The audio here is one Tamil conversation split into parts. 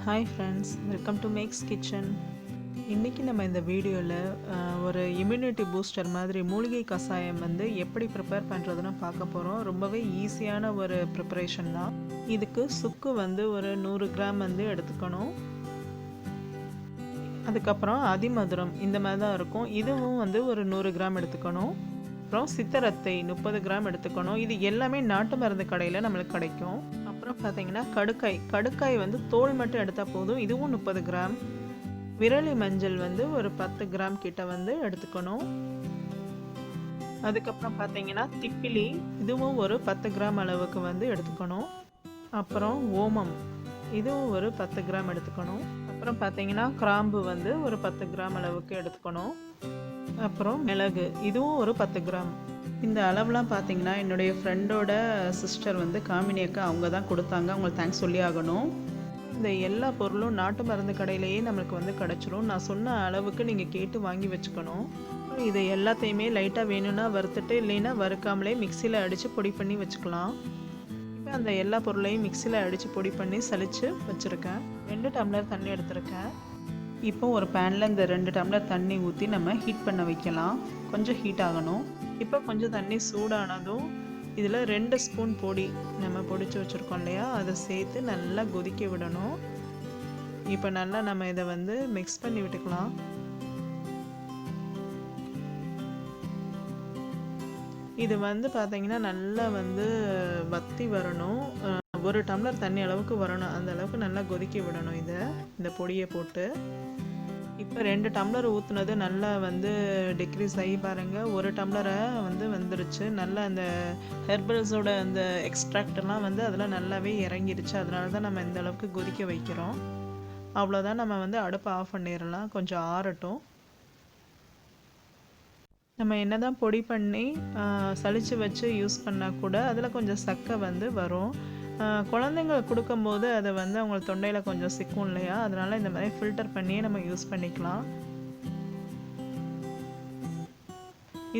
Hi friends, welcome to Max kitchen. இன்றைக்கி நம்ம இந்த வீடியோவில் ஒரு இம்யூனிட்டி பூஸ்டர் மாதிரி மூலிகை கஷாயம் வந்து எப்படி ப்ரிப்பேர் பண்ணுறதுன்னு பார்க்க போகிறோம். ரொம்பவே ஈஸியான ஒரு ப்ரிப்பரேஷன் தான். இதுக்கு சுக்கு வந்து ஒரு 100 கிராம் வந்து எடுத்துக்கணும். அதுக்கப்புறம் அதிமதுரம் இந்த மாதிரி தான் இருக்கும், இதுவும் வந்து ஒரு 100 கிராம் எடுத்துக்கணும். அப்புறம் சித்தரத்தை 30 கிராம் எடுத்துக்கணும். இது எல்லாமே நாட்டு மருந்து கடையில் நம்மளுக்கு கிடைக்கும். அப்புறம் பார்த்தீங்கன்னா கடுக்காய் வந்து தோல் மட்டும் எடுத்தால் போதும், இதுவும் 30 கிராம். விரலி மஞ்சள் வந்து ஒரு 10 கிராம் கிட்ட வந்து எடுத்துக்கணும். அதுக்கப்புறம் பார்த்தீங்கன்னா திப்பிலி, இதுவும் ஒரு 10 கிராம் அளவுக்கு வந்து எடுத்துக்கணும். அப்புறம் ஓமம், இதுவும் ஒரு 10 கிராம் எடுத்துக்கணும். அப்புறம் பார்த்தீங்கன்னா கிராம்பு வந்து ஒரு 10 கிராம் அளவுக்கு எடுத்துக்கணும். அப்புறம் மிளகு, இதுவும் ஒரு 10 கிராம். இந்த அளவுலாம் பார்த்தீங்கன்னா என்னுடைய ஃப்ரெண்டோட சிஸ்டர் வந்து காமினி அக்கா அவங்க தான் கொடுத்தாங்க, அவங்களுக்கு தேங்க்ஸ் சொல்லி ஆகணும். இந்த எல்லா பொருளும் நாட்டு மருந்து கடையிலேயே நம்மளுக்கு வந்து கிடச்சிரும். நான் சொன்ன அளவுக்கு நீங்கள் கேட்டு வாங்கி வச்சுக்கணும். இதை எல்லாத்தையுமே லைட்டாக வேணும்னா வறுத்துட்டு, இல்லைன்னா வறுக்காமலே மிக்சியில் அடித்து பொடி பண்ணி வச்சுக்கலாம். இப்போ அந்த எல்லா பொருளையும் மிக்சியில் அடித்து பொடி பண்ணி சலித்து வச்சுருக்கேன். 2 டம்ளர் தண்ணி எடுத்துருக்கேன். இப்போ ஒரு பேனில் இந்த 2 டம்ளர் தண்ணி ஊற்றி நம்ம ஹீட் பண்ண வைக்கலாம். கொஞ்சம் ஹீட் ஆகணும். இப்போ கொஞ்சம் தண்ணி சூடானதும் இதில் 2 ஸ்பூன் பொடி நம்ம பொடிச்சு வச்சுருக்கோம் இல்லையா, அதை சேர்த்து நல்லா கொதிக்க விடணும். இப்போ நல்லா நம்ம இதை வந்து மிக்ஸ் பண்ணி விட்டுக்கலாம். இது வந்து பார்த்தீங்கன்னா நல்லா வந்து வத்தி வரணும். 1 டம்ளர் தண்ணி அளவுக்கு வரணும், அந்த அளவுக்கு நல்லா கொதிக்க விடணும் இந்த பொடியை போட்டு. இப்போ 2 டம்ளர் ஊற்றுனது நல்லா வந்து டிக்ரீஸ் ஆகி பாருங்கள், 1 டம்ளரை வந்து வந்துருச்சு. நல்லா அந்த ஹெர்பல்ஸோட அந்த எக்ஸ்ட்ராக்டெல்லாம் வந்து அதில் நல்லாவே இறங்கிடுச்சு. அதனால தான் நம்ம இந்த அளவுக்கு கொதிக்க வைக்கிறோம். அவ்வளோதான், நம்ம வந்து அடுப்பை ஆஃப் பண்ணிடலாம், கொஞ்சம் ஆறட்டும். நம்ம என்ன தான் பொடி பண்ணி சலிச்சு வச்சு யூஸ் பண்ணால் கூட அதில் கொஞ்சம் சக்கை வந்து வரும். குழந்தைங்களுக்கு கொடுக்கும்போது அதை வந்து அவங்க தொண்டையில் கொஞ்சம் சிக்கும் இல்லையா, அதனால் இந்த மாதிரி ஃபில்டர் பண்ணியே நம்ம யூஸ் பண்ணிக்கலாம்.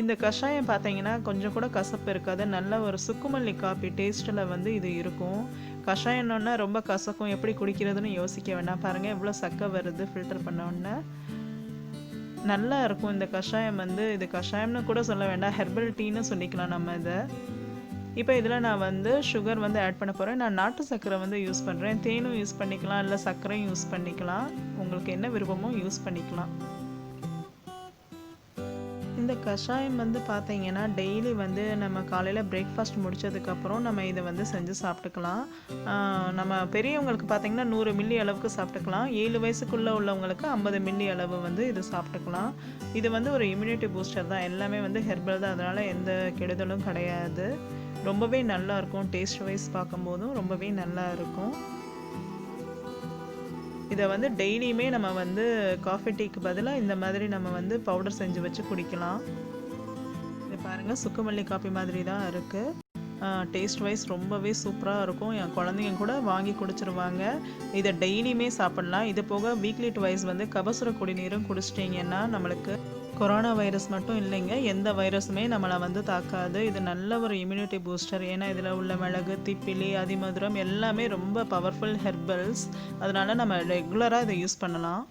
இந்த கஷாயம் பார்த்தீங்கன்னா கொஞ்சம் கூட கசப்பு இருக்காது, நல்ல ஒரு சுக்குமல்லி காப்பி டேஸ்ட்டில் வந்து இது இருக்கும். கஷாயம்னா ரொம்ப கசக்கும், எப்படி குடிக்கிறதுன்னு யோசிக்க வேண்டாம். பாருங்கள் எவ்வளோ சக்கை வருது ஃபில்டர் பண்ண உடனே. நல்லா இருக்கும் இந்த கஷாயம் வந்து. இது கஷாயம்னு கூட சொல்ல வேண்டாம், ஹெர்பல் டீன்னு சொல்லிக்கலாம் நம்ம இதை. இப்போ இதில் நான் வந்து சுகர் வந்து ஆட் பண்ண போகிறேன். நான் நாட்டு சர்க்கரை வந்து யூஸ் பண்ணுறேன். தேனும் யூஸ் பண்ணிக்கலாம், இல்லை சர்க்கரையும் யூஸ் பண்ணிக்கலாம், உங்களுக்கு என்ன விருப்பமோ யூஸ் பண்ணிக்கலாம். இந்த கஷாயம் வந்து பார்த்தீங்கன்னா டெய்லி வந்து நம்ம காலையில் பிரேக்ஃபாஸ்ட் முடித்ததுக்கப்புறம் நம்ம இதை வந்து செஞ்சு சாப்பிட்டுக்கலாம். நம்ம பெரியவங்களுக்கு பார்த்தீங்கன்னா 100 மில்லி அளவுக்கு சாப்பிட்டுக்கலாம். 7 வயசுக்குள்ளே உள்ளவங்களுக்கு 50 மில்லி அளவு வந்து இது சாப்பிட்டுக்கலாம். இது வந்து ஒரு இம்யூனிட்டி பூஸ்டர் தான், எல்லாமே வந்து ஹெர்பல் தான், அதனால் எந்த கெடுதலும் கிடையாது. ரொம்பவே நல்லா இருக்கும், டேஸ்ட் வைஸ் பார்க்கும்போதும் ரொம்பவே நல்லா இருக்கும். இதை வந்து டெய்லியுமே நம்ம வந்து காஃபி டீக்கு பதிலாக இந்த மாதிரி நம்ம வந்து பவுடர் செஞ்சு வச்சு குடிக்கலாம். இது பாருங்கள் சுக்குமல்லி காப்பி மாதிரி தான் இருக்குது. டேஸ்ட் வைஸ் ரொம்பவே சூப்பராக இருக்கும். என் குழந்தைங்க கூட வாங்கி குடிச்சிருவாங்க. இதை டெய்லியுமே சாப்பிட்லாம். இது போக வீக்லி ட்வைஸ் வந்து கபசுர குடிநீரும் குடிச்சிட்டிங்கன்னா நம்மளுக்கு கொரோனா வைரஸ் மட்டும் இல்லைங்க, எந்த வைரஸுமே நம்மளை வந்து தாக்காது. இது நல்ல ஒரு இம்யூனிட்டி பூஸ்டர். ஏன்னா இதில் உள்ள மிளகு, திப்பிலி, அதிமதுரம் எல்லாமே ரொம்ப பவர்ஃபுல் ஹெர்பல்ஸ். அதனால் நம்ம ரெகுலராக இதை யூஸ் பண்ணலாம்.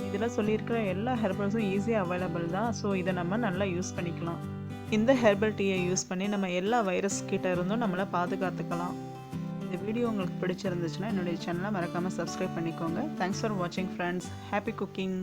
இதில் சொல்லியிருக்கிற எல்லா ஹெர்பல்ஸும் ஈஸியாக அவைலபிள் தான். ஸோ இதை நம்ம நல்லா யூஸ் பண்ணிக்கலாம். இந்த ஹெர்பல் டீயை யூஸ் பண்ணி நம்ம எல்லா வைரஸ் கிட்ட இருந்தும் நம்மளை பாதுகாத்துக்கலாம். இந்த வீடியோ உங்களுக்கு பிடிச்சிருந்துச்சுன்னா என்னுடைய சேனலை மறக்காமல் சப்ஸ்கிரைப் பண்ணிக்கோங்க. தேங்க்ஸ் ஃபார் வாட்சிங் ஃப்ரெண்ட்ஸ். Happy cooking.